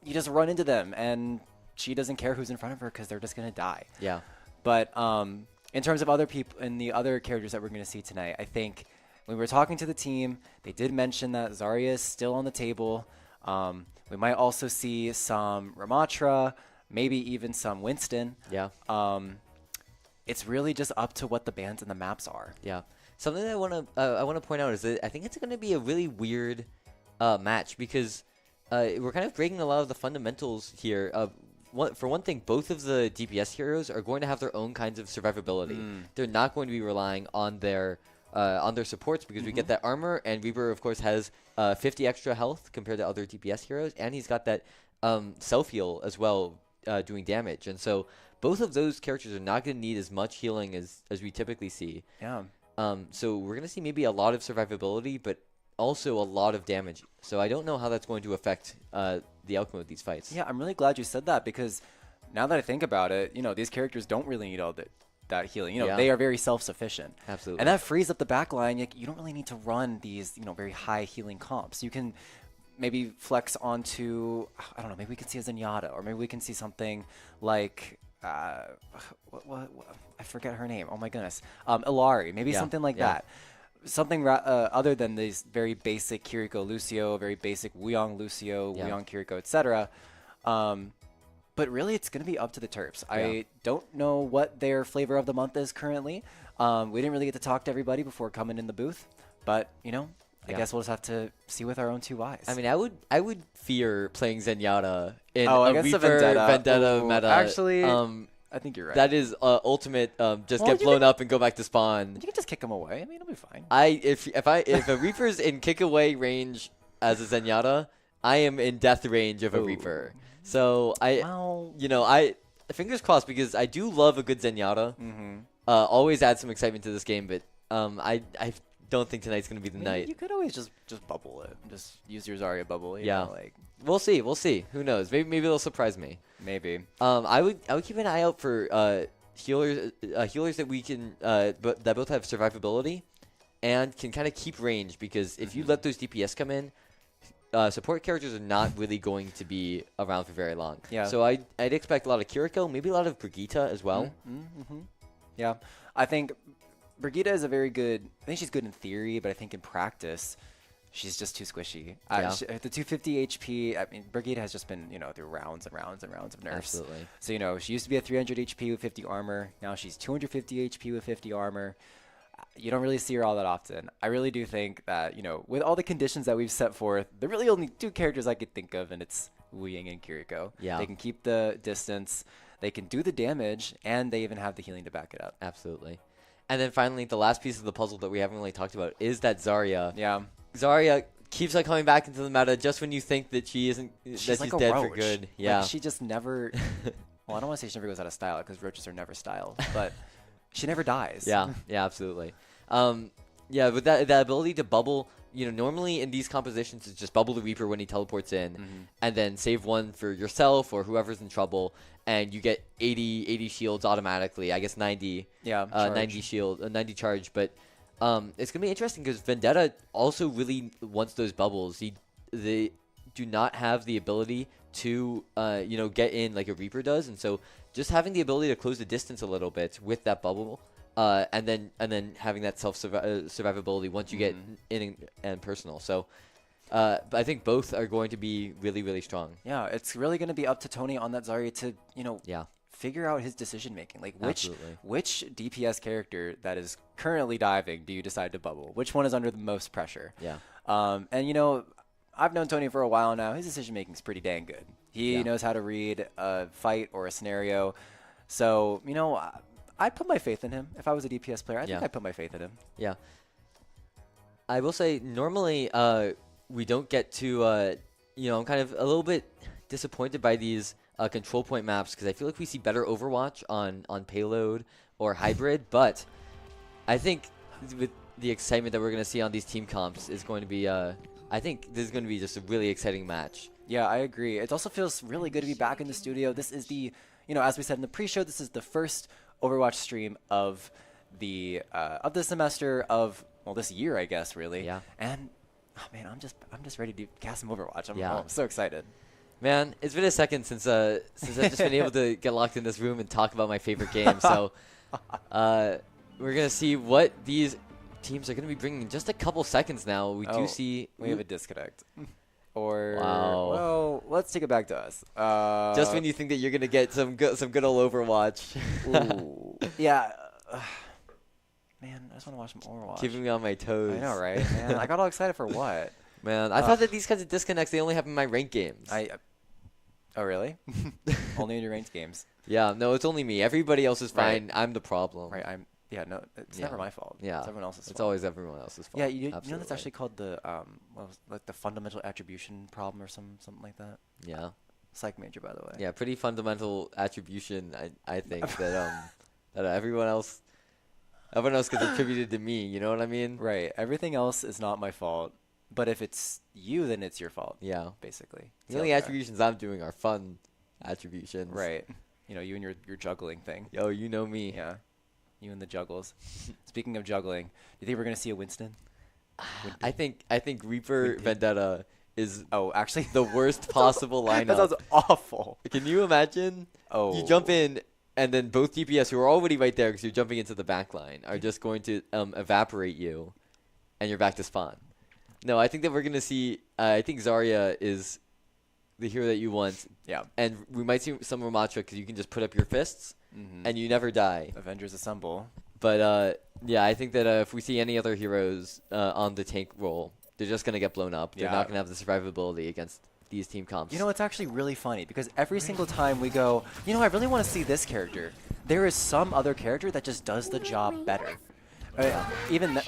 you just run into them, and she doesn't care who's in front of her because they're just going to die. Yeah. But in terms of other people and the other characters that we're going to see tonight, I think when we were talking to the team, they did mention that Zarya is still on the table. We might also see some Ramatra, maybe even some Winston. Yeah. It's really just up to what the bans and the maps are. Yeah. Something that I want to point out is that I think it's going to be a really weird match because we're kind of breaking a lot of the fundamentals here. For one thing, both of the DPS heroes are going to have their own kinds of survivability. They're not going to be relying on their supports because we get that armor, and Reaper, of course, has 50 extra health compared to other DPS heroes, and he's got that self-heal as well, doing damage. And so both of those characters are not going to need as much healing as we typically see. Yeah. So we're going to see maybe a lot of survivability, but also a lot of damage. So I don't know how that's going to affect the outcome of these fights. Yeah, I'm really glad you said that because now that I think about it, these characters don't really need all that healing. They are very self-sufficient. Absolutely. And that frees up the back line. You don't really need to run these, very high healing comps. You can maybe flex onto, I don't know, maybe we can see a Zenyatta, or maybe we can see something like, what I forget her name. Oh my goodness. Ilari, maybe something like that. Something other than these very basic Kiriko Lucio, very basic Wuyong Lucio, Wuyong Kiriko, etc. But really, it's going to be up to the Terps. I don't know what their flavor of the month is currently. We didn't really get to talk to everybody before coming in the booth, but I guess we'll just have to see with our own two eyes. I mean, I would fear playing Zenyatta in I a guess Reaper Vendetta meta. Actually, I think you're right. That is ultimate. Just get blown up and go back to spawn. You can just kick him away. I mean, it'll be fine. If a Reaper's in kick away range as a Zenyatta, I am in death range of a Reaper. So I fingers crossed because I do love a good Zenyatta. Always add some excitement to this game, but I don't think tonight's gonna be the night. You could always just bubble it. Just use your Zarya bubble. We'll see. Who knows? Maybe they'll surprise me. Maybe. I would keep an eye out for healers that we can that both have survivability and can kind of keep range, because if you let those DPS come in, support characters are not really going to be around for very long. Yeah. So I'd expect a lot of Kiriko, maybe a lot of Brigitte as well. Yeah, I think Brigitte is a very good. I think she's good in theory, but I think in practice, she's just too squishy. The 250 HP. I mean, Brigitte has just been through rounds and rounds and rounds of nerfs. Absolutely. So she used to be at 300 HP with 50 armor. Now she's 250 HP with 50 armor. You don't really see her all that often. I really do think that with all the conditions that we've set forth, there are really only two characters I could think of, and it's Wu Ying and Kiriko. Yeah. They can keep the distance, they can do the damage, and they even have the healing to back it up. Absolutely. And then finally, the last piece of the puzzle that we haven't really talked about is that Zarya. Yeah. Zarya keeps on coming back into the meta just when you think that she's like dead roach. for good. Yeah. Like she just never. Well, I don't want to say she never goes out of style because roaches are never style, but she never dies. Yeah. Yeah. Absolutely. With that ability to bubble. Normally in these compositions, it's just bubble the Reaper when he teleports in, and then save one for yourself or whoever's in trouble, and you get 80 shields automatically. I guess 90. Yeah. 90 shield, 90 charge. But it's gonna be interesting because Vendetta also really wants those bubbles. They do not have the ability to get in like a Reaper does, and so just having the ability to close the distance a little bit with that bubble. And then having that survivability once you get in and personal. So I think both are going to be really, really strong. Yeah, it's really going to be up to Tony on that Zarya to figure out his decision making. Like which DPS character that is currently diving do you decide to bubble? Which one is under the most pressure? Yeah. And I've known Tony for a while now. His decision making is pretty dang good. He knows how to read a fight or a scenario. So I'd put my faith in him. If I was a DPS player, I think I'd put my faith in him. Yeah. I will say, normally we don't get to, I'm kind of a little bit disappointed by these control point maps because I feel like we see better Overwatch on Payload or Hybrid, but I think with the excitement that we're going to see on these team comps is going to be, I think this is going to be just a really exciting match. Yeah, I agree. It also feels really good to be back in the studio. This is the, as we said in the pre-show, this is the first Overwatch stream of the semester of this year, I guess, really. Yeah. And oh man, I'm just ready to cast some Overwatch. I'm so excited. Man, it's been a second since I've just been able to get locked in this room and talk about my favorite game. So we're gonna see what these teams are gonna be bringing in just a couple seconds now. We do see we have a disconnect. Or wow. Well, let's take it back to us. Just when you think that you're gonna get some good old Overwatch. Ooh. Yeah. Man, I just want to watch some Overwatch. Keeping me on my toes. I know, right? Man, I got all excited for what? Man, I thought that these kinds of disconnects they only happen in my ranked games. Oh really? Only in your ranked games. Yeah, no, it's only me. Everybody else is fine. Right. I'm the problem. Right. Yeah. No, it's never my fault. Yeah, it's everyone else's fault. It's always everyone else's fault. Yeah, you know that's actually called the like the fundamental attribution problem or something like that. Yeah. Psych major, by the way. Yeah, pretty fundamental attribution. I think that that everyone else gets attributed to me. You know what I mean? Right. Everything else is not my fault, but if it's you, then it's your fault. Yeah. Basically. The only attributions I'm doing are fun attributions. Right. You know, you and your juggling thing. Yo, you know me. Yeah. You and the juggles. Speaking of juggling, do you think we're gonna see a Winston? I think Reaper Vendetta is actually the worst possible lineup. That sounds awful. Can you imagine? Oh. You jump in, and then both DPS who are already right there because you're jumping into the back line are just going to evaporate you, and you're back to spawn. No, I think that we're gonna see. I think Zarya is the hero that you want. Yeah. And we might see some Ramatra because you can just put up your fists, and you never die. Avengers assemble. But yeah, I think that if we see any other heroes on the tank role, they're just gonna get blown up. They're not gonna have the survivability against these team comps. You know, it's actually really funny because every single time we go, you know, I really want to see this character, there is some other character that just does the job better.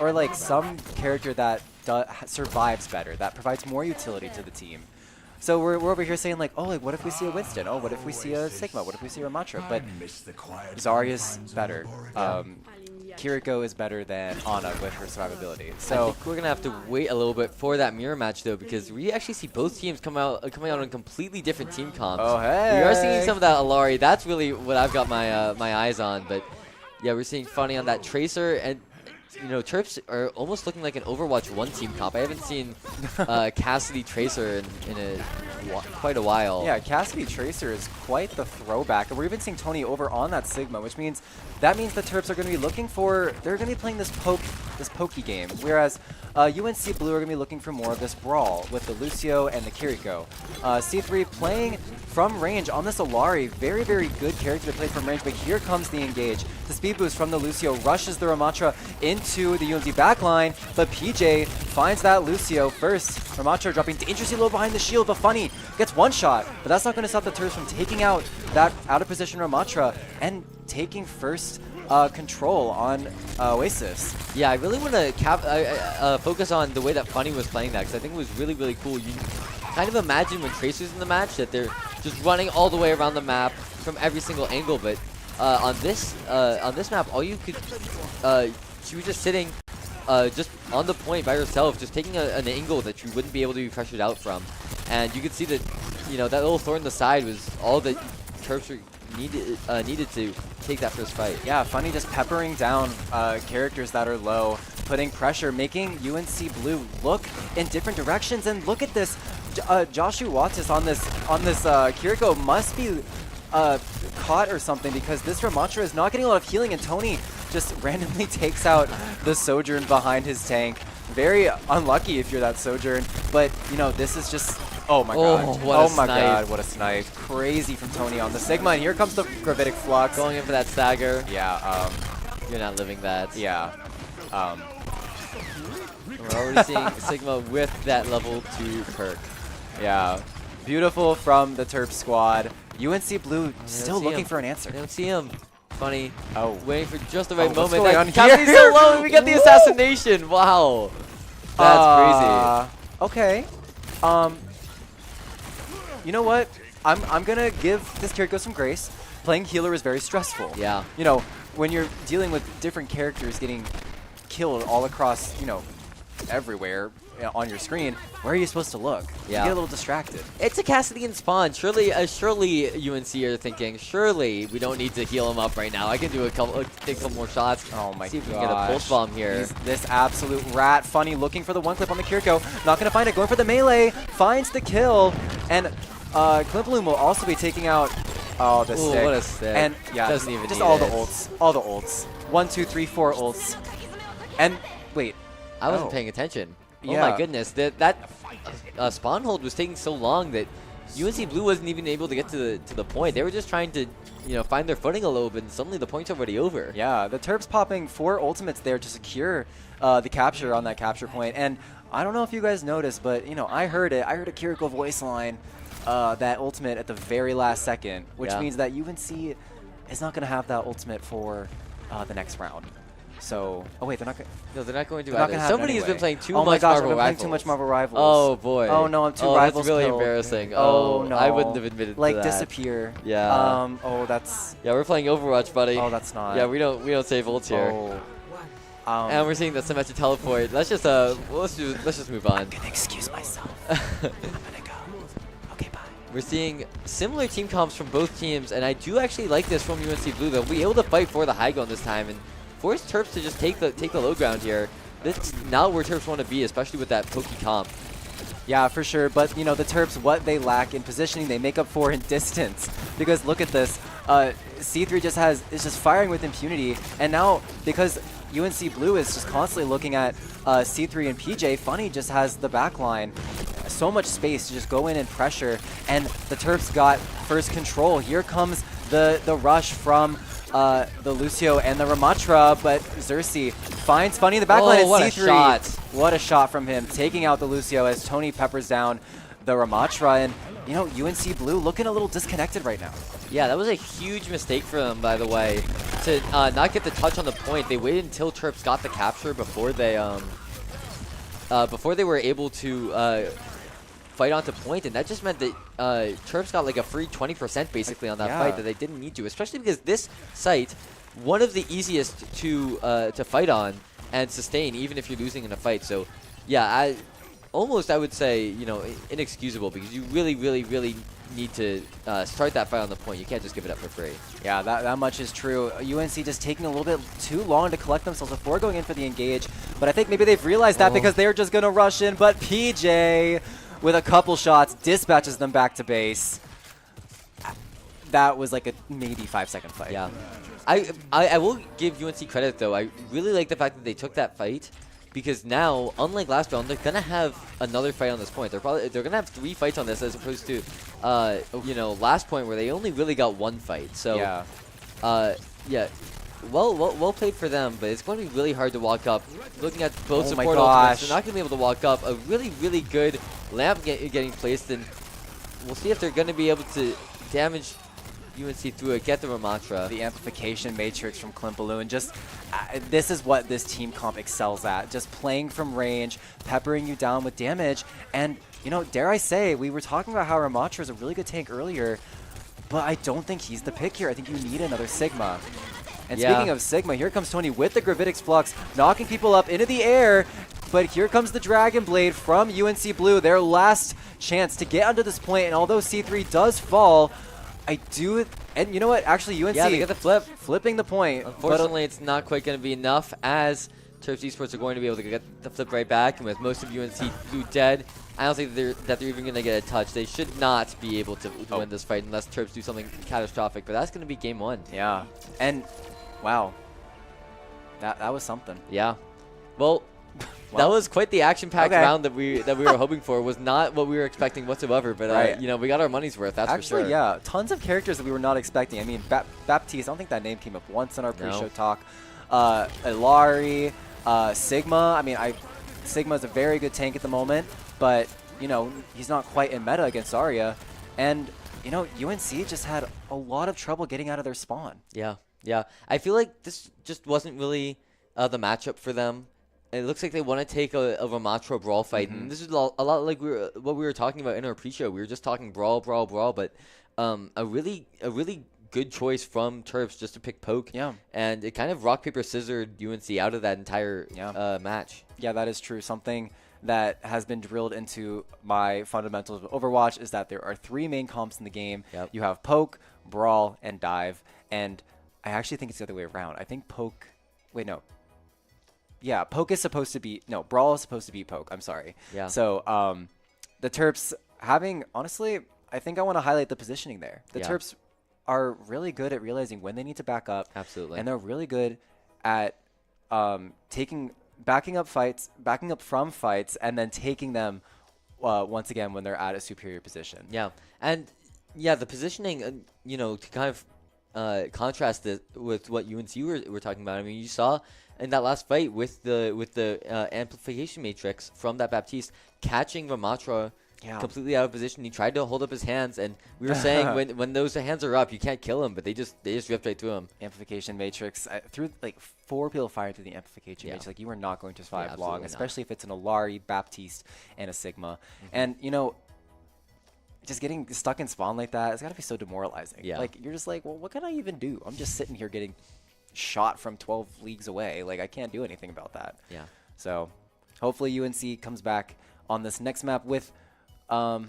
Or like some character that survives better, that provides more utility to the team. So we're over here saying like, oh, like what if we see a Winston? Oh, what if we see a Sigma? What if we see a Ramatra? But Zarya's better. Kiriko is better than Ana with her survivability. So I think we're gonna have to wait a little bit for that mirror match though, because we actually see both teams coming out on completely different team comps. Oh hey! We are seeing some of that Alari. That's really what I've got my my eyes on. But yeah, we're seeing Funny on that Tracer, and you know, Terps are almost looking like an Overwatch 1 team comp. I haven't seen Cassidy Tracer in quite a while. Yeah, Cassidy Tracer is quite the throwback. And we're even seeing Tony over on that Sigma, which means the Terps are going to be looking for, they're going to be playing this pokey game, whereas UNC Blue are going to be looking for more of this brawl with the Lucio and the Kiriko. C3 playing from range on this Alari, very, very good character to play from range, but here comes the engage. The speed boost from the Lucio rushes the Ramatra into the UNC backline, but PJ finds that Lucio first. Ramatra dropping dangerously low behind the shield, but Funny gets one shot, but that's not going to stop the Terps from taking out that out-of-position Ramatra and taking first control on Oasis. Yeah, I really want to focus on the way that Funny was playing that, because I think it was really, really cool. You kind of imagine when Tracer's in the match that they're just running all the way around the map from every single angle, but on this map, all you could, she was just sitting just on the point by herself, just taking an angle that you wouldn't be able to be pressured out from, and you could see that, you know, that little thorn in the side was all that Terps needed to take that first fight. Yeah, Funny just peppering down characters that are low, putting pressure, making UNC Blue look in different directions. And look at this, Joshua Wattis on this Kiriko must be caught or something, because this Ramatra is not getting a lot of healing, and Tony just randomly takes out the Sojourn behind his tank. Very unlucky if you're that Sojourn, but you know, this is just, oh my god. Oh my god, what a snipe. Crazy from Tony on the Sigma, and here comes the Gravitic Flux. Going in for that stagger. Yeah, you're not living that. Yeah. We're already seeing Sigma with that level 2 perk. Yeah. Beautiful from the Terp squad. UNC Blue still looking for an answer. I don't see him. Funny. Oh. Waiting for just the right moment. What's going on Cassidy's here? so low, and we get the assassination. Wow. That's crazy. Okay. You know what? I'm gonna give this Kiriko some grace. Playing healer is very stressful. Yeah. You know, when you're dealing with different characters getting killed all across, you know, everywhere on your screen, where are you supposed to look? Yeah. You get a little distracted. It's a Cassidy and Spawn. Surely UNC are thinking, surely we don't need to heal him up right now. I can do take a couple more shots. Oh my god. See if we can get a pulse bomb here. He's this absolute rat. Funny looking for the one clip on the Kiriko. Not going to find it. Going for the melee. Finds the kill. And Klimpaloon will also be taking out. Oh, the Ooh, stick. what a stick. And yeah, Doesn't even just need all the it. ults. All the ults. 1, 2, 3, 4 ults. And wait. I wasn't Oh. paying attention. Oh Yeah. my goodness, that spawn hold was taking so long that UNC Blue wasn't even able to get to the point. They were just trying to, find their footing a little bit, and suddenly the point's already over. Yeah, the Terps popping 4 ultimates there to secure the capture on that capture point. And I don't know if you guys noticed, but I heard it. I heard a Kiriko voice line, that ultimate at the very last second, which means that UNC is not going to have that ultimate for the next round. So, oh wait, they're not going. No, they're not going to They're not either. gonna have it Somebody has been anyway. playing too Oh my much gosh, Marvel I've been playing Rivals. too much Marvel Rivals. Oh boy. Oh no, I'm too oh, Rivals that's really pilled. embarrassing. Oh no. I wouldn't have admitted like to that. disappear. Yeah. Oh, that's. Yeah, we're playing Overwatch, buddy. Oh, that's not. Yeah, we don't save ults here. Oh. And we're seeing the symmetric teleport. Let's just let's just move on. I'm gonna excuse myself. I'm gonna go. Okay, bye. We're seeing similar team comps from both teams, and I do actually like this from UNC Blue. They'll be able to fight for the high ground this time and force Terps to just take the low ground here. That's not where Terps want to be, especially with that pokey comp. Yeah, for sure. But the Terps, what they lack in positioning, they make up for in distance. Because look at this, C3 is just firing with impunity, and now because UNC Blue is just constantly looking at C3 and PJ, Funny just has the back line. So much space to just go in and pressure, and the Terps got first control. Here comes the rush from the Lucio and the Ramatra, but Xerxes finds Funny in the backline and what C3. a shot. What a shot from him, taking out the Lucio as Tony peppers down the Ramatra. And, UNC Blue looking a little disconnected right now. Yeah, that was a huge mistake for them, by the way, to not get the touch on the point. They waited until Terps got the capture before they were able to fight onto point, and that just meant that Terps got like a free 20% basically on that fight that they didn't need to, especially because this site, one of the easiest to fight on and sustain, even if you're losing in a fight. So, yeah, I would say, inexcusable, because you really, really, really need to start that fight on the point. You can't just give it up for free. Yeah, that much is true. UNC just taking a little bit too long to collect themselves before going in for the engage, but I think maybe they've realized that because they're just going to rush in, but PJ, with a couple shots, dispatches them back to base. That was like a maybe 5-second fight. Yeah. I will give UNC credit, though. I really like the fact that they took that fight, because now, unlike last round, they're gonna have another fight on this point. They're gonna have 3 fights on this, as opposed to last point where they only really got 1 fight. So yeah, well played for them, but it's going to be really hard to walk up. Looking at both support ultimates, they're not gonna be able to walk up. A really good lamp getting placed, and we'll see if they're gonna be able to damage UNC through it, get the Ramatra. The amplification matrix from Klimpaloon. Just this is what this team comp excels at. Just playing from range, peppering you down with damage. And, dare I say, we were talking about how Ramatra is a really good tank earlier, but I don't think he's the pick here. I think you need another Sigma. And speaking of Sigma, here comes Tony with the Gravitics Flux, knocking people up into the air. But here comes the Dragon Blade from UNC Blue, their last chance to get under this point. And although C3 does fall, and you know what? Actually, UNC they get the flip. Flipping the point. Unfortunately, it's not quite going to be enough, as Terps Esports are going to be able to get the flip right back. And with most of UNC Blue dead, I don't think that they're even going to get a touch. They should not be able to win this fight unless Terps do something catastrophic. But that's going to be game 1. Yeah. And, wow. That was something. Yeah. Well, that was quite the action-packed round that we were hoping for. Was not what we were expecting whatsoever, but we got our money's worth. That's for sure. Actually, yeah, tons of characters that we were not expecting. I mean, Baptiste, I don't think that name came up once in our pre-show talk. Ilari, Sigma. I mean, Sigma's a very good tank at the moment, but he's not quite in meta against Zarya, and UNC just had a lot of trouble getting out of their spawn. Yeah. I feel like this just wasn't really the matchup for them. It looks like they want to take a Ramatra brawl fight, and this is a lot like what we were talking about in our pre-show. We were just talking brawl, but a really good choice from Terps just to pick poke. Yeah, and it kind of rock paper scissors UNC out of that entire match. Yeah, that is true. Something that has been drilled into my fundamentals of Overwatch is that there are 3 main comps in the game. Yep. You have poke, brawl, and dive, and I actually think it's the other way around. I think poke. Wait, no. Yeah, poke is supposed to be brawl is supposed to be poke. I'm sorry. Yeah. So the Terps having, honestly, I think I want to highlight the positioning there. The Yeah. Terps are really good at realizing when they need to back up. Absolutely. And they're really good at backing up from fights, and then taking them once again when they're at a superior position. Yeah, and yeah, the positioning, to kind of contrast it with what UNC were talking about. I mean, you saw in that last fight with the amplification matrix from that Baptiste catching Ramatra completely out of position. He tried to hold up his hands, and we were saying when those hands are up, you can't kill him, but they just ripped right through him. Amplification matrix through like 4 people fired through the amplification matrix. Like, you are not going to survive long, especially if it's an Alari, Baptiste, and a Sigma. And just getting stuck in spawn like that, it's got to be so demoralizing. Yeah. Like, you're just like, well, what can I even do? I'm just sitting here getting shot from 12 leagues away. Like, I can't do anything about that. Yeah. So hopefully UNC comes back on this next map with I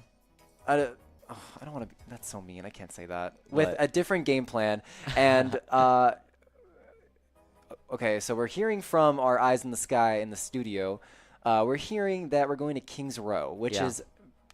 don't want to be, that's so mean, I can't say that, with a different game plan. And okay, so we're hearing from our eyes in the sky in the studio, we're hearing that we're going to Kings Row, which is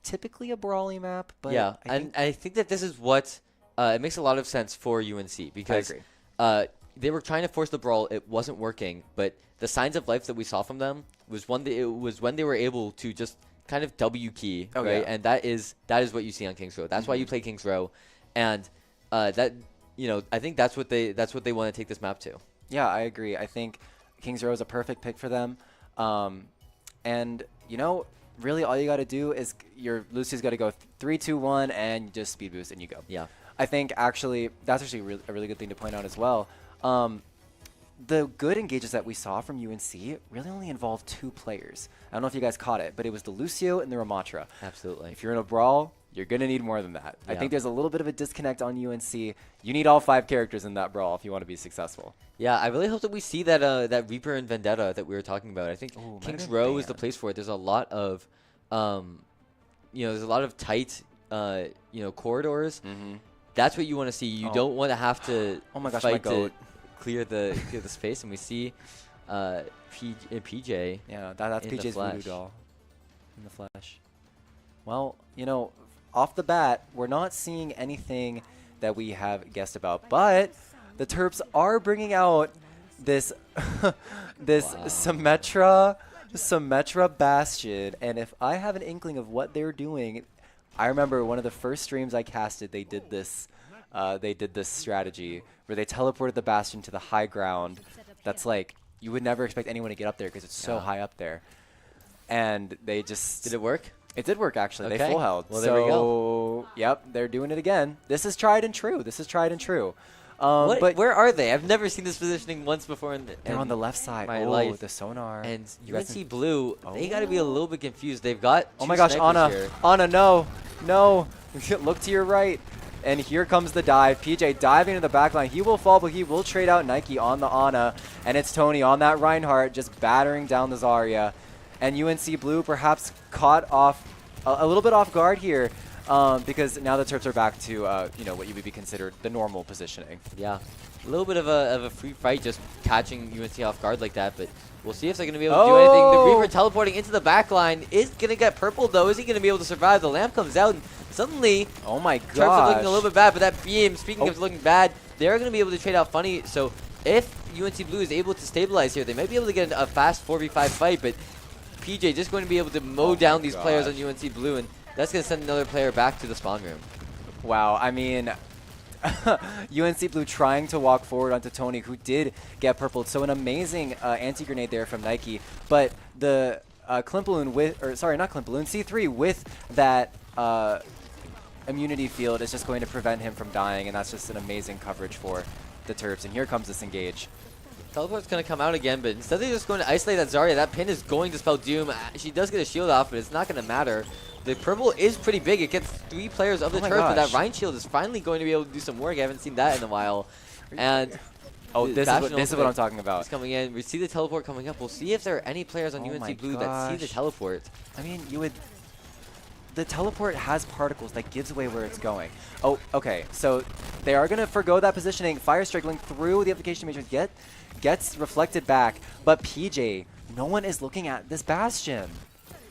typically a brawly map, but I think that this is what it makes a lot of sense for UNC, because they were trying to force the brawl. It wasn't working, but the signs of life that we saw from them was when they were able to just kind of W key, right? And that is what you see on Kings Row. That's why you play Kings Row, and I think that's what they want to take this map to. Yeah, I agree. I think Kings Row is a perfect pick for them, and really all you got to do is Lucy's got to go 3, 2, 1, and you just speed boost and you go. Yeah, I think actually that's actually a really good thing to point out as well. The good engages that we saw from UNC really only involved 2 players. I don't know if you guys caught it, but it was the Lucio and the Ramatra. Absolutely. If you're in a brawl, you're going to need more than that. I think there's a little bit of a disconnect on UNC. You need all 5 characters in that brawl if you want to be successful. Yeah, I really hope that we see that Reaper and Vendetta that we were talking about. I think Kings Row is the place for it. There's a lot of, there's a lot of tight, corridors. That's what you want to see. You don't want to have to fight to clear the space, and we see PJ. Yeah, that's PJ's voodoo doll in the flesh. Well, off the bat, we're not seeing anything that we have guessed about, but the Terps are bringing out this Symmetra Bastion, and if I have an inkling of what they're doing, I remember one of the first streams I casted, they did this strategy where they teleported the Bastion to the high ground. That's like, you would never expect anyone to get up there because it's so high up there. And they just... Did it work? It did work, actually. Okay. They full held. Well, there we go. Yep, they're doing it again. This is tried and true. But where are they? I've never seen this positioning once before. They're on the left side. Life. The sonar. And UNC Blue, they got to be a little bit confused. They've got oh my gosh, Ana, no. Look to your right. And here comes the dive. PJ diving into the back line. He will fall, but he will trade out Nike on the Ana. And it's Tony on that Reinhardt just battering down the Zarya. And UNC Blue perhaps caught off a little bit off guard here because now the Terps are back to what you would be considered the normal positioning. Yeah, a little bit of a free fight just catching UNC off guard like that, but we'll see if they're going to be able to do anything. The Reaper teleporting into the back line is going to get purpled, though. Is he going to be able to survive? The lamp comes out, and suddenly oh my gosh, Terps are looking a little bit bad, but that beam, speaking of looking bad, they're going to be able to trade out funny. So if UNC Blue is able to stabilize here, they might be able to get a fast 4v5 fight, but PJ just going to be able to mow down these players on UNC Blue, and that's going to send another player back to the spawn room. Wow, I mean, UNC Blue trying to walk forward onto Tony, who did get purpled. So an amazing anti-grenade there from Nike. But the Klimpaloon C3 with that immunity field is just going to prevent him from dying, and that's just an amazing coverage for the Terps. And here comes this engage. Teleport's going to come out again, but instead they're just going to isolate that Zarya. That pin is going to spell doom. She does get a shield off, but it's not going to matter. The purple is pretty big. It gets 3 players of the Terps, but that Rhine shield is finally going to be able to do some work. I haven't seen that in a while. And this is what I'm talking about. It's coming in. We see the teleport coming up. We'll see if there are any players on UNC Blue that see the teleport. I mean, the teleport has particles that gives away where it's going. Oh, okay. So they are going to forgo that positioning. Fire Strike going through the application matrix gets reflected back. But PJ, no one is looking at this Bastion.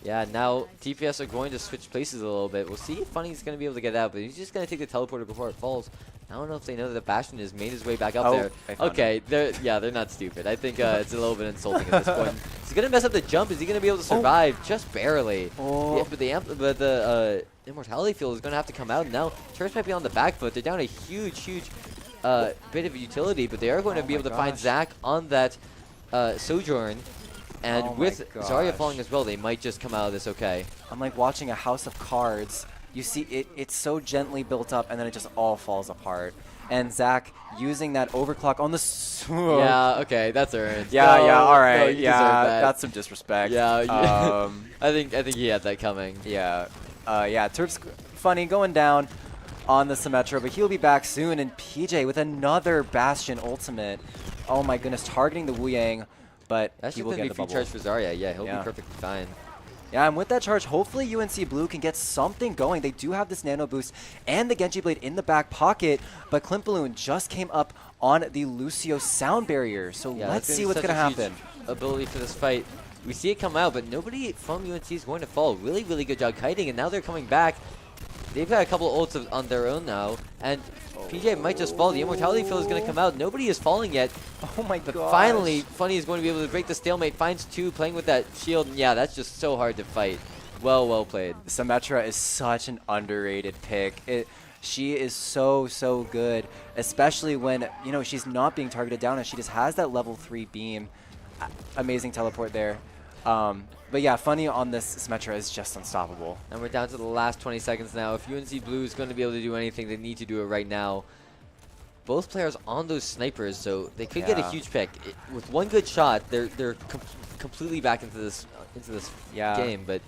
Yeah, now TPS are going to switch places a little bit. We'll see if Funny's going to be able to get out, but he's just going to take the teleporter before it falls. I don't know if they know that Bastion has made his way back up there. Okay, they're not stupid. I think it's a little bit insulting at this point. He's going to mess up the jump. Is he going to be able to survive? Just barely. Yeah, but the Immortality Field is going to have to come out. Now, Terps might be on the back foot. They're down a huge bit of utility, but they are going to be able to find Zach on that Sojourn. And with Zarya falling as well, they might just come out of this okay. I'm like watching a house of cards. You see it's so gently built up, and then it just all falls apart. And Zach using that overclock on the... Yeah, okay, that's earned. Yeah, all right. No, yeah, that. that's some disrespect. Yeah, I think he had that coming. Yeah, Terps Funny going down on the Symmetra, but he'll be back soon. And PJ with another Bastion ultimate. Oh my goodness, targeting the Wu Yang. But that's he will going get to the be free charge for Zarya. Yeah, he'll be perfectly fine. Yeah, and with that charge, hopefully UNC Blue can get something going. They do have this nano boost and the Genji Blade in the back pocket, but Clint Balloon just came up on the Lucio sound barrier. So let's see what's going to happen. Ability for this fight. We see it come out, but nobody from UNC is going to fall. Really, really good job kiting, and now they're coming back. They've got a couple of ults on their own now, and PJ might just fall. The Immortality Field is going to come out. Nobody is falling yet. Oh my god! But finally, Funny is going to be able to break the stalemate. Finds two, playing with that shield. And yeah, that's just so hard to fight. Well played. Symmetra is such an underrated pick. She is so good, especially when she's not being targeted down and she just has that level 3 beam. Amazing teleport there. But yeah, Funny on this Symmetra is just unstoppable. And we're down to the last 20 seconds now. If UNC Blue is going to be able to do anything, they need to do it right now. Both players on those snipers, so they could get a huge pick. With one good shot, they're completely back into this game, but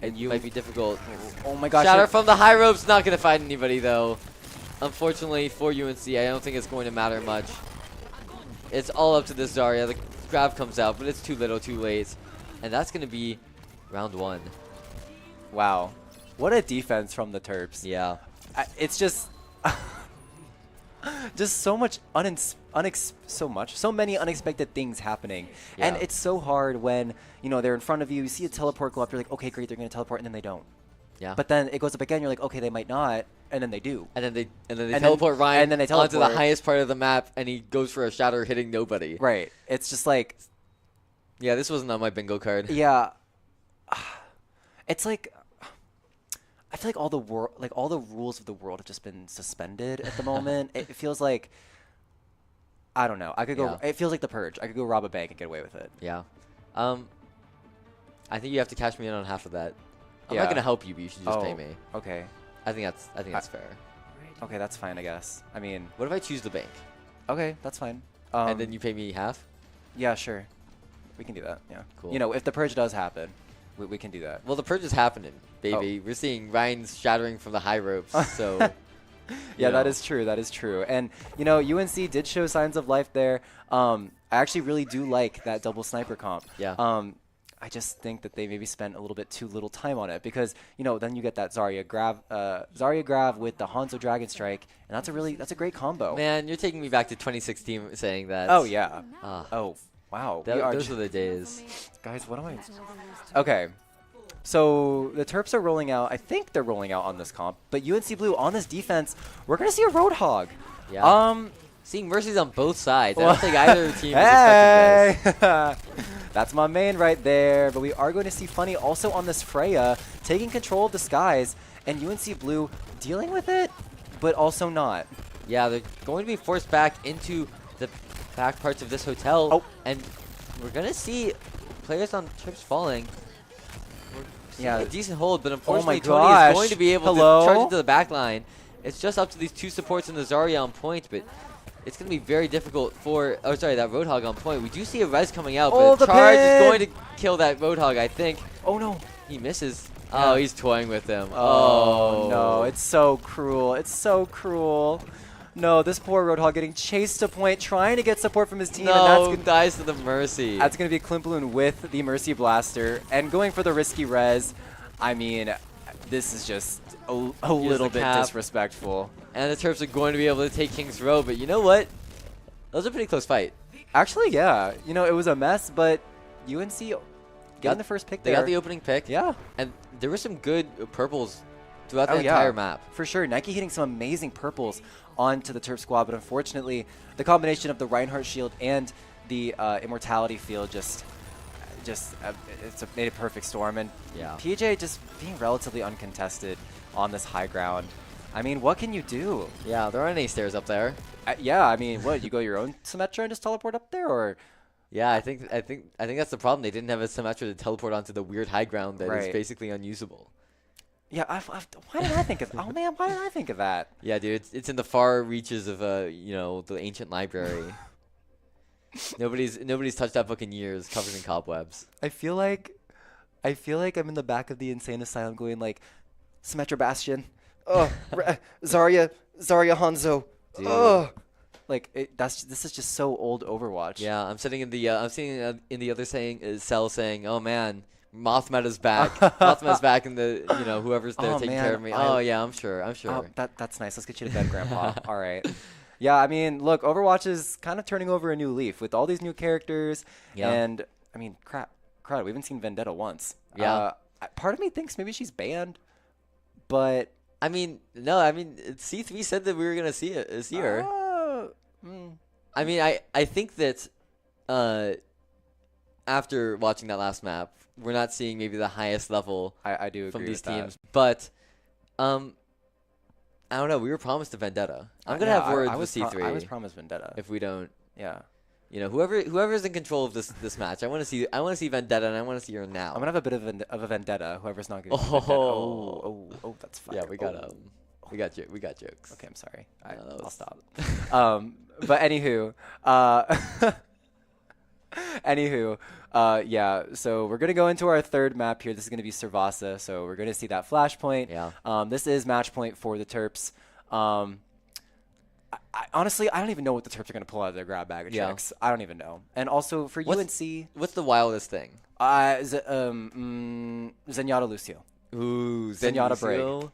it might be difficult. Oh my gosh. Shatter from the high ropes, not going to find anybody though. Unfortunately for UNC, I don't think it's going to matter much. It's all up to this Zarya. The grab comes out, but it's too little, too late. And that's going to be round 1. Wow. What a defense from the Terps. Yeah. It's just... just so much so many unexpected things happening. Yeah. And it's so hard when, they're in front of you, you see a teleport go up, you're like, okay, great, they're going to teleport, and then they don't. Yeah. But then it goes up again, you're like, okay, they might not, and then they do. And then they teleport Ryan and then they onto the highest part of the map, and he goes for a shatter hitting nobody. Right. It's just like... Yeah, this wasn't on my bingo card. Yeah. It's like... I feel like all the rules of the world have just been suspended at the moment. It feels like... I don't know. I could go... It feels like The Purge. I could go rob a bank and get away with it. Yeah. I think you have to cash me in on half of that. I'm not going to help you, but you should just pay me. Okay. I think that's fair. Okay, that's fine, I guess. I mean... What if I choose the bank? Okay, that's fine. And then you pay me half? Yeah, sure. We can do that, yeah. Cool. If the Purge does happen, we can do that. Well, the Purge is happening, baby. We're seeing Ryan's shattering from the high ropes, so... Yeah, that is true. That is true. And, UNC did show signs of life there. I actually really do like that double sniper comp. Yeah. I just think that they maybe spent a little bit too little time on it because, then you get that Zarya grab with the Hanzo Dragon Strike, and that's a great combo. Man, you're taking me back to 2016 saying that. Oh, yeah. Oh, wow. Those are the days. Guys, what am I... Okay. So the Terps are rolling out. I think they're rolling out on this comp. But UNC Blue on this defense, we're going to see a Roadhog. Yeah. Seeing mercies on both sides. I don't think either team is expecting this. That's my main right there. But we are going to see Funny also on this Freya, taking control of the skies. And UNC Blue dealing with it, but also not. Yeah, they're going to be forced back into the back parts of this hotel. Oh. And we're going to see players on Terps falling. Yeah, a decent hold, but unfortunately Tony is going to be able to charge into the back line. It's just up to these two supports and the Zarya on point, but it's going to be very difficult for... Oh, sorry, that Roadhog on point. We do see a res coming out, but the charge is going to kill that Roadhog, I think. Oh, no. He misses. Yeah. Oh, he's toying with him. Oh, no. It's so cruel. It's so cruel. No, this poor Roadhog getting chased to point, trying to get support from his team. No, and dies to the Mercy. That's going to be Clint Balloon with the Mercy Blaster and going for the risky res. I mean, this is just a little bit disrespectful. And the Terps are going to be able to take King's Row, but you know what? That was a pretty close fight. Actually, yeah. It was a mess, but UNC getting the first pick They there. got the opening pick. Yeah. And there were some good purples throughout the Oh, entire yeah. map. For sure. Nike hitting some amazing purples onto the Terp squad, but unfortunately, the combination of the Reinhardt shield and the Immortality field just made a perfect storm. And Yeah. PJ just being relatively uncontested on this high ground. I mean, what can you do? Yeah, there aren't any stairs up there. Yeah, I mean, what, you go your own Symmetra and just teleport up there, or? Yeah, I think that's the problem. They didn't have a Symmetra to teleport onto the weird high ground that is Right. basically unusable. Yeah, why did I think of? Oh man, why did I think of that? Yeah, dude, it's in the far reaches of the ancient library. nobody's touched that book in years, covered in cobwebs. I feel like I'm in the back of the insane asylum, going like, Symmetra Bastion, oh, Zarya Hanzo, Dude. oh, like this is just so old Overwatch. Yeah, I'm sitting in the other cell saying, "Oh man, Mothmeta's back. Mothmeta's back, and whoever's there Oh, taking man, care of me. Oh yeah, I'm sure. Oh, that's nice. Let's get you to bed, Grandpa. All right. Yeah, I mean, look, Overwatch is kind of turning over a new leaf with all these new characters. Yeah. And I mean, crap, we haven't seen Vendetta once. Yeah. Part of me thinks maybe she's banned, but I mean, no, I mean C3 said that we were gonna see her. I mean, I think that after watching that last map, we're not seeing maybe the highest level I do agree from these with that. teams. But I don't know. We were promised a Vendetta. I'm gonna have words with C3 I was promised Vendetta. if we don't. Yeah. Whoever's in control of this match, I want to see Vendetta, and I want to see her now. I'm gonna have a bit of a vendetta. Whoever's not gonna. Oh. Oh, that's fine. Yeah, we got jokes. Okay, I'm sorry. No, I'll stop. But anywho, yeah. So we're gonna go into our third map here. This is gonna be Servasa. So we're gonna see that flashpoint. Yeah. This is match point for the Terps. Honestly, I don't even know what the Terps are gonna pull out of their grab bag of Yeah. tricks. I don't even know. And also for UNC, What's the wildest thing? Zenyatta Lucio. Ooh, Zenyatta Brig. Lucio.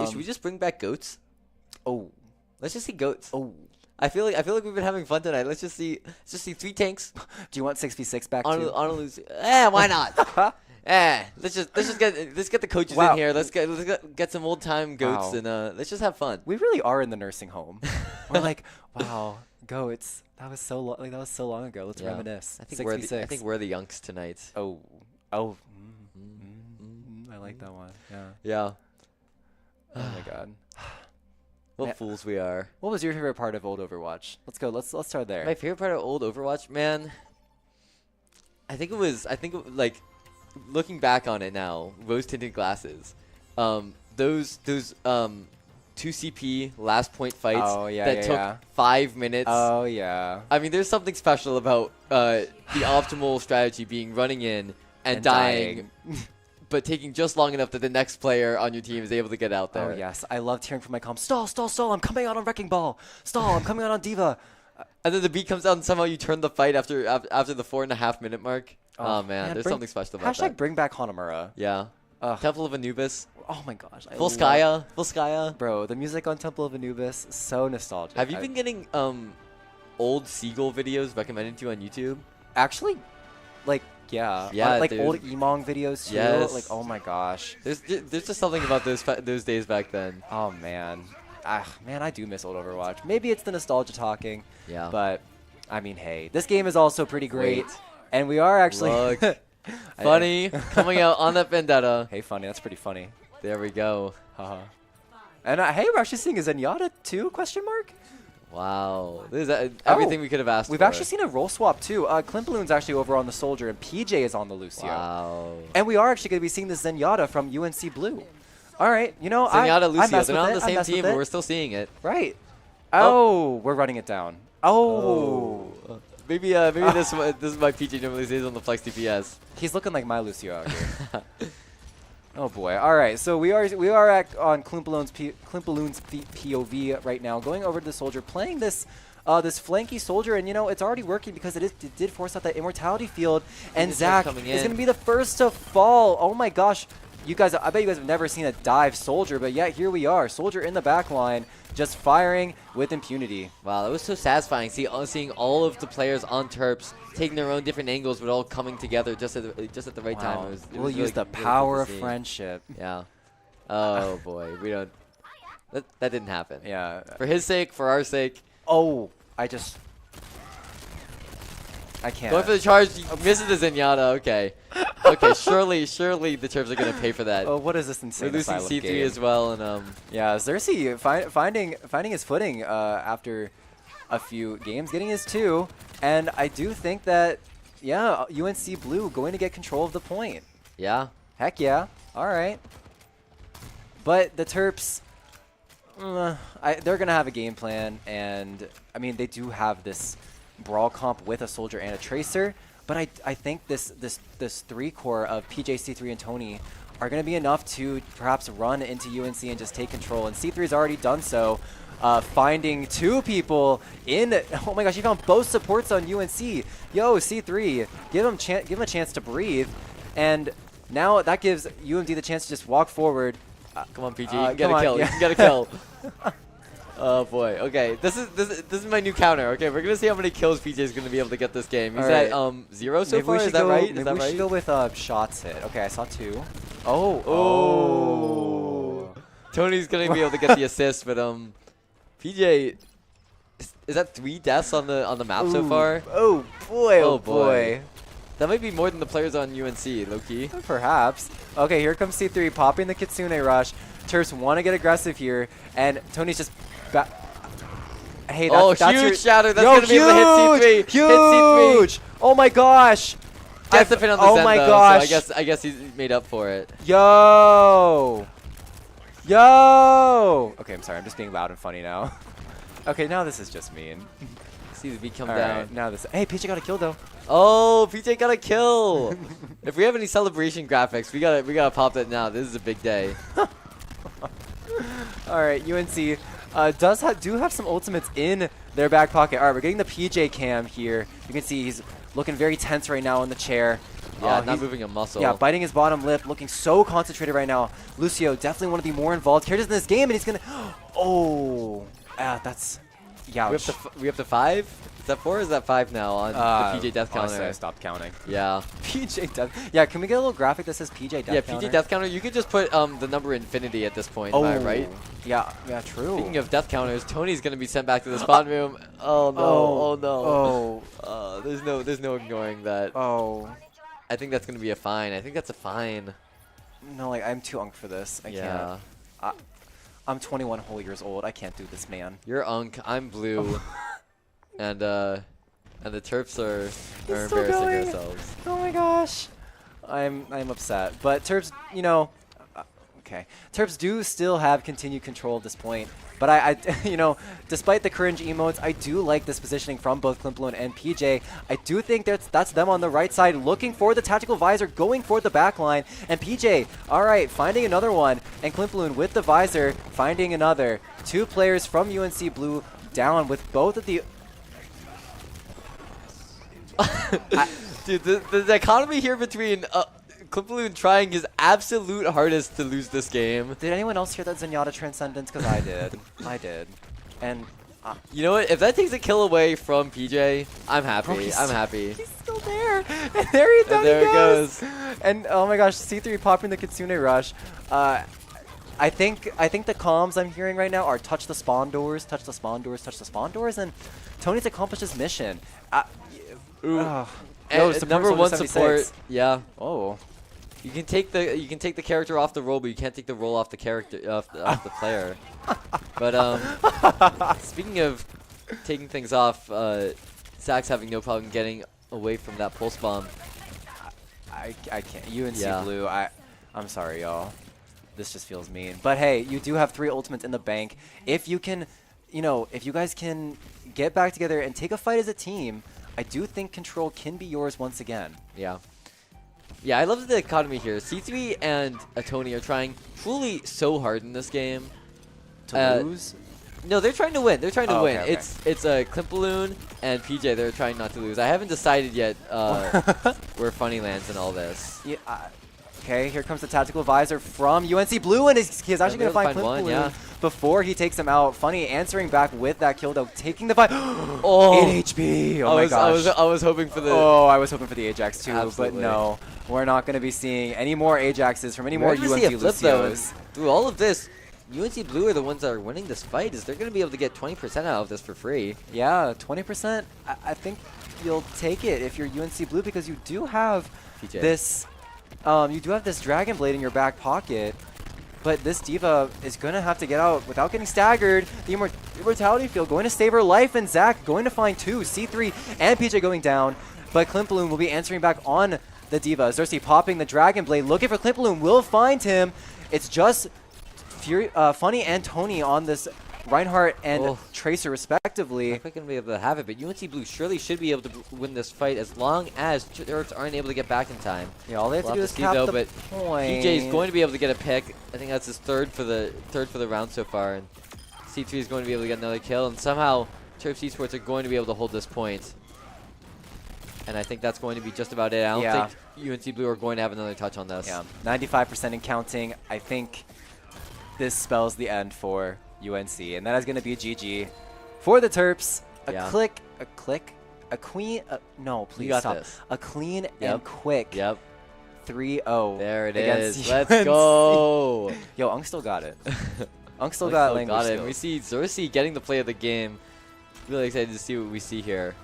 Should we just bring back goats? Oh, Let's just see goats. oh. I feel like we've been having fun tonight. Let's just see 3 tanks Do you want 6v6 back on too? a Lucio. Why not? Let's get the coaches Wow. in here. Let's get some old time goats Wow. and let's just have fun. We really are in the nursing home. We're like, wow, goats. That was so long ago. Let's Yeah. reminisce. I think 6v6. we're the Yunks tonight. Oh. I like that one. Yeah. Yeah. Oh my god. What Yeah. fools we are. What was your favorite part of old Overwatch? Let's go. Let's start there. My favorite part of old Overwatch, man. I think like looking back on it now, rose tinted glasses. Those 2CP last point fights that took 5 minutes. Oh yeah. I mean, there's something special about the optimal strategy being running in and dying, but taking just long enough that the next player on your team is able to get out there. Oh yes, I loved hearing from my comm. Stall! I'm coming out on Wrecking Ball. Stall! I'm coming out on Diva. And then the beat comes out and somehow you turn the fight after the 4.5 minute mark. Oh man, there's something special about that. Bring back Hanamura. Yeah. Temple of Anubis. Oh my gosh. Volskaya. Bro, the music on Temple of Anubis, so nostalgic. Have you been getting old Seagull videos recommended to you on YouTube? Actually, like, yeah. Yeah, like dude. old Emong videos too. Yes. Like, oh my gosh. There's just something about those days back then. Oh man. Man, I do miss old Overwatch. Maybe it's the nostalgia talking. Yeah. But I mean, hey, this game is also pretty great. Wait. And we are actually Look. Funny coming out on that Vendetta. Hey, funny. That's pretty funny. There we go. Haha. And hey, we're actually seeing a Zenyatta too? Question mark. Wow. This is everything we could have asked We've for. actually seen a role swap too. Clint Balloon's actually over on the Soldier, and PJ is on the Lucio. Wow. And we are actually going to be seeing the Zenyatta from UNC Blue. All right, Zenyatta, Lucio. mess They're with not on it, the I same mess with team, but it. we're still seeing it. Right. Oh, we're running it down. Oh. Maybe this is my PJ normally says on the Flex DPS. He's looking like my Lucio out here. Oh boy. All right. So we are on Clint Balloon's POV right now, going over to the Soldier, playing this this flanky Soldier, and it's already working because it did force out that Immortality field, and Zach is going to be the first to fall. Oh my gosh. you guys, I bet you guys have never seen a dive Soldier, but yet here we are. Soldier in the back line, just firing with impunity. Wow, that was so satisfying. Seeing all of the players on Terps taking their own different angles, but all coming together just at the right time. It was We'll really, use the really power cool of to see. friendship. Yeah. Oh boy, we don't. That didn't happen. Yeah. For his sake, for our sake. Oh, I can't. Going for the charge, misses the Zenyatta. Okay. Okay, surely the Terps are going to pay for that. Oh, what is this We're insane losing asylum C3 game? as well, and Yeah, Xerxes finding his footing after a few games, getting his 2, and I do think that, yeah, UNC Blue going to get control of the point. yeah. Heck yeah. All right. But the Terps, they're going to have a game plan, and, I mean, they do have this brawl comp with a Soldier and a Tracer, but I think this 3-core of PJ, C3, and Tony are going to be enough to perhaps run into UNC and just take control, and C3's already done so, finding 2 people in, oh my gosh, he found both supports on UNC. Yo, C3, give him a chance to breathe, and now that gives UMD the chance to just walk forward. Come on, PG. You can get come a on, kill. yeah. You can get a kill. Oh boy. Okay. This is my new counter. Okay, we're gonna see how many kills PJ is gonna be able to get this game. He's Alright. at 0 so Maybe far. we Is should that go, right? Maybe Is that we right? should go with shots hit. Okay, I saw 2. Oh. Oh. Tony's gonna be able to get the assist, but PJ, is that 3 deaths on the map so Ooh. far? Oh boy. Oh, Oh boy. boy. That might be more than the players on UNC, low key. Perhaps. Okay, here comes C3 popping the Kitsune rush. Terps want to get aggressive here, and Tony's just. Hey, that's huge your shatter. That's Yo, gonna be able to hit C3. Huge! Hit C3. Oh my gosh! Gets the pin on the oh Zen, my though, gosh! So I guess he's made up for it. Yo! Yo! Okay, I'm sorry. I'm just being loud and funny now. Okay, now this is just mean. See the beat come All down. right, now this. Hey, PJ got a kill though. Oh, PJ got a kill. If we have any celebration graphics, we gotta pop that now. This is a big day. All right, UNC do have some ultimates in their back pocket. All right, we're getting the PJ cam here. You can see he's looking very tense right now in the chair. Yeah, not moving a muscle. Yeah, biting his bottom lip, looking so concentrated right now. Lucio definitely want to be more involved characters in this game, and he's gonna. Oh, that's. Yeah. We up to 5? Is that 4 or is that 5 now on the PJ death counter? Honestly, I stopped counting. Yeah. PJ death. Yeah, can we get a little graphic that says PJ death counter? PJ death counter. You could just put the number infinity at this point. Oh, Am I right? Yeah, true. Speaking of death counters, Tony's gonna be sent back to the spawn room. Oh no! Oh no! Oh. There's no ignoring that. Oh. I think that's gonna be a fine. I think that's a fine. No, like I'm too unk for this. I Yeah. can't. I'm 21 whole years old. I can't do this, man. You're unk. I'm blue. and the Terps are still embarrassing going. themselves. Oh my gosh. I'm upset. But Terps, okay. Terps do still have continued control at this point. But I despite the cringe emotes, I do like this positioning from both Klimploon and PJ. I do think that's them on the right side looking for the tactical visor, going for the back line. And PJ, all right, finding another one. And Klimploon with the visor, finding another. 2 players from UNC Blue down with both of the... Dude, the dichotomy here between Klimploon trying his absolute hardest to lose this game. Did anyone else hear that Zenyatta Transcendence? Because I did. I did. And... you know what? If that takes a kill away from PJ, I'm happy. Bro, I'm happy. He's still there. And there he goes. And oh my gosh, C3 popping the Kitsune rush. I think the comms I'm hearing right now are touch the spawn doors, touch the spawn doors, touch the spawn doors, and Tony's accomplished his mission. And number 1 support. Yeah. Oh. You can take the character off the roll, but you can't take the roll off the character off the player. But speaking of taking things off, Zach's having no problem getting away from that pulse bomb. I can't. UNC Blue. I'm sorry, y'all. This just feels mean. But hey, you do have 3 ultimates in the bank. If you can, if you guys can get back together and take a fight as a team, I do think control can be yours once again. Yeah. Yeah, I love the economy here. C3 and Tony are trying truly so hard in this game. To lose? No, they're trying to win. They're trying to win. Okay. It's Klimploon and PJ. They're trying not to lose. I haven't decided yet where Funny lands in all this. Yeah, Okay, here comes the tactical advisor from UNC Blue, and he's actually going to find find Clint one, Blue yeah. before he takes him out. Funny answering back with that kill, though, taking the fight. Oh, 8 HP. Oh my gosh. I was hoping for the. Oh, I was hoping for the Ajax too, Absolutely. but no. We're not going to be seeing any more Ajaxes from any more We're gonna UNC see a flip, though. Lucios. Through all of this, UNC Blue are the ones that are winning this fight. Is they're going to be able to get 20% out of this for free? Yeah, 20%. I think you'll take it if you're UNC Blue because you do have PJ. this. You do have this Dragon Blade in your back pocket, but this D.Va is going to have to get out without getting staggered. The Immortality Field going to save her life, and Zach going to find 2. C3 and PJ going down, but Clint Bloom will be answering back on the D.Va. Xerxes popping the Dragon Blade, looking for Clint Bloom, will find him. It's just Funny and Tony on this Reinhardt and Tracer respectively. I'm not going to be able to have it, but UNC Blue surely should be able to win this fight as long as Terps aren't able to get back in time. Yeah, all they have to do is see, cap though, the but point. PJ is going to be able to get a pick. I think that's his third for the round so far, and C3 is going to be able to get another kill, and somehow Terps Esports are going to be able to hold this point. And I think that's going to be just about it. I don't think UNC Blue are going to have another touch on this. Yeah, 95% in counting. I think this spells the end for UNC, and that is going to be a GG for the Terps. A queen. No, please got stop. this. A clean and quick. Yep. 3-0. There it against is. Let's UNC. go. Yo, Unk still got it. Unk still Unk got still language got it. skills. We see Xerxes getting the play of the game. Really excited to see what we see here.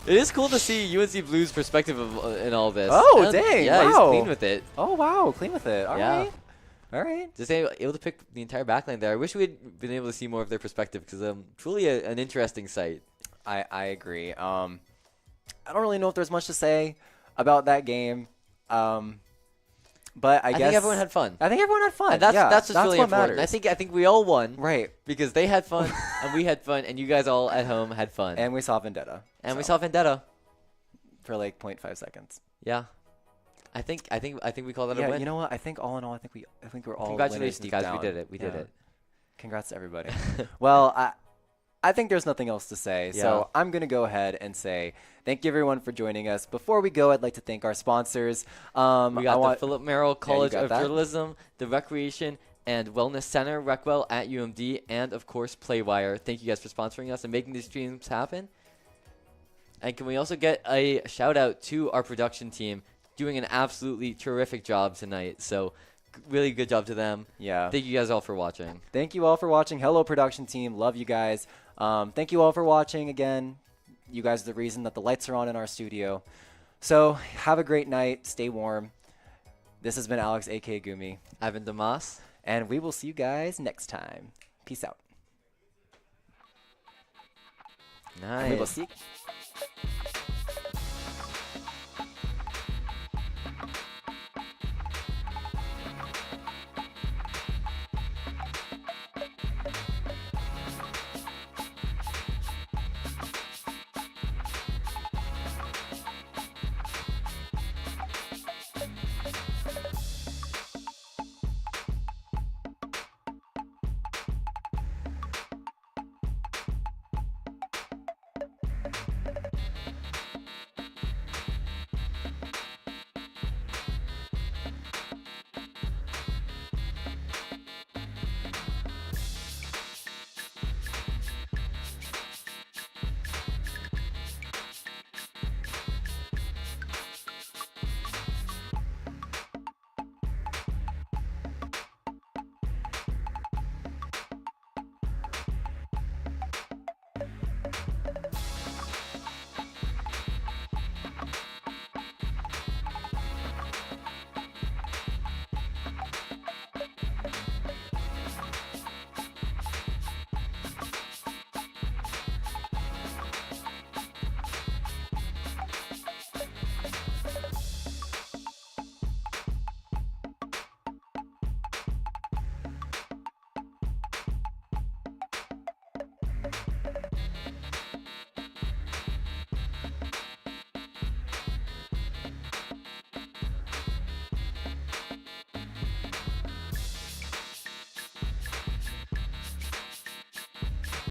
It is cool to see UNC Blue's perspective in all this. Oh, And dang. yeah, wow. he's clean with it. Oh, wow. Clean with it. All Yeah. right. All right. Just able to pick the entire backline there. I wish we had been able to see more of their perspective because truly an interesting sight. I agree. I don't really know if there's much to say about that game. But I guess think everyone had fun. I think everyone had fun. And that's that's just really what important. matters. I think we all won. Right. Because they had fun and we had fun and you guys all at home had fun. And we saw Vendetta. And we saw Vendetta for like 0.5 seconds. Yeah. I think we call that a Yeah, win. you know what? I think all in all, I think we're all Congratulations, deep guys. down. We did it. We did it. Congrats to everybody. Well, I think there's nothing else to say. Yeah. So I'm going to go ahead and say thank you, everyone, for joining us. Before we go, I'd like to thank our sponsors. We got the Philip Merrill College of that. Journalism, the Recreation and Wellness Center, Recwell at UMD, and, of course, Playwire. Thank you guys for sponsoring us and making these streams happen. And can we also get a shout-out to our production team doing an absolutely terrific job tonight. So really good job to them. Yeah. Thank you guys all for watching. Thank you all for watching. Hello, production team. Love you guys. Thank you all for watching again. You guys are the reason that the lights are on in our studio. So have a great night. Stay warm. This has been Alex, a.k.a. Gumi. Ivan Damas. And we will see you guys next time. Peace out. Nice. And we will see